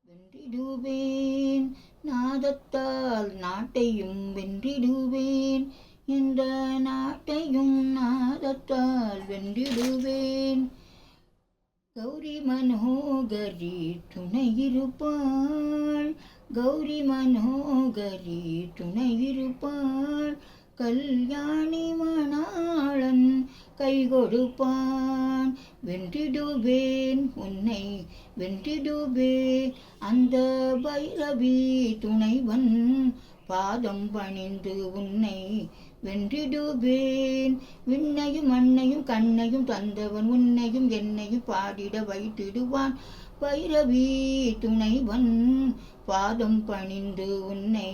வென்றிடுவேன் நாதத்தால் நாட்டையும் வென்றிடுவேன், இந்த நாட்டையும் நாதத்தால் வென்றிடுவேன். கௌரி மனோகரி துணையிருப்பாள், கௌரி மனோகரி துணையிருப்பாள். கல்யாணி மணாளன் கை கொடுப்பான். வென்றிடுவேன் உன்னை வென்றிடுவேன், அந்த பைரவி துணைவன் பாதம் பணிந்து உன்னை வென்றிடுவேன். விண்ணையும் மண்ணையும் கண்ணையும் தந்தவன் உன்னையும் என்னையும் பாடிட வைத்திடுவான். பைரவி துணைவன் பாதம் பணிந்து உன்னை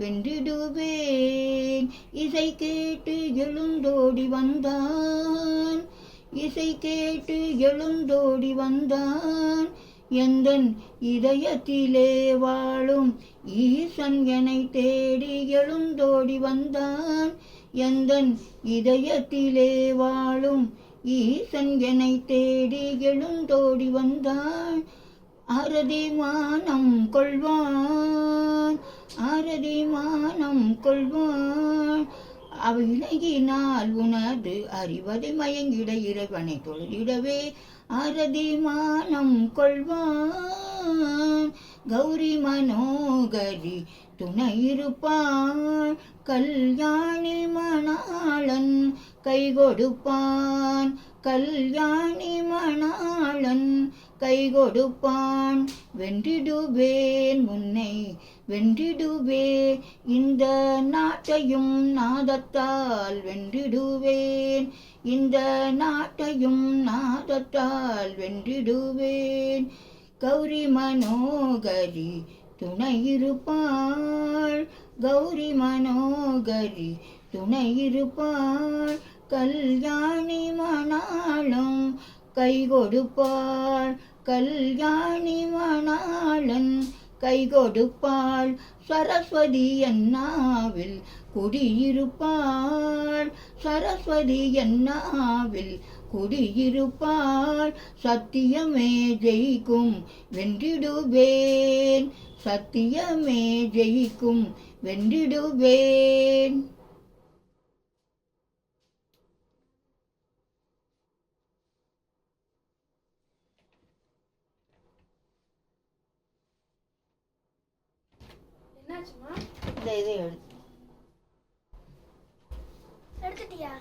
வென்றிடுவேன். இசை கேட்டு எழுந்தோடி வந்தான், இசை கேட்டு எழுந்தோடி வந்தான். எந்தன் இதயத்திலே வாழும் ஈசன் என்னை தேடி எழுந்தோடி வந்தான். எந்தன் இதயத்திலே வாழும் ஈசன் என்னை தேடி எழுந்தோடி வந்தான். ஆரதி மானம் கொள்வான், ஆரதி மானம் கொள்வான். அவை இலகினால் உனது அறிவதை மயங்கிட இறைவனை தொழுதிடவே ஆரதி மானம் கொள்வான். கௌரி மனோகரி துணையிருப்பான், கல்யாணி மணாளன் கை கொடுப்பான். கல்யாணி மணாளன் கை கொடுப்பான். வென்றிடுவேன் உன்னை வென்றிடுவேன், இந்த நாட்டையும் நாதத்தால் வென்றிடுவேன், இந்த நாட்டையும் நாதத்தால் வென்றிடுவேன். கௌரி மனோகரி துணையிருப்பாள், கௌரி மனோகரி துணையிருப்பாள். கல்யாணி மணாளன் கை கொடுப்பாள், கல்யாணி மணாளன் கை கொடுப்பாள். சரஸ்வதி என்னாவில் குடியிருப்பாள், சரஸ்வதி என்னாவில் குடியிருப்பாள். சத்தியமே ஜெயிக்கும் வென்றிடுவேன், சத்தியமே ஜெயிக்கும் வென்றிடுவேன். என்னாச்சுமா? இதை எடுத்துட்டியா?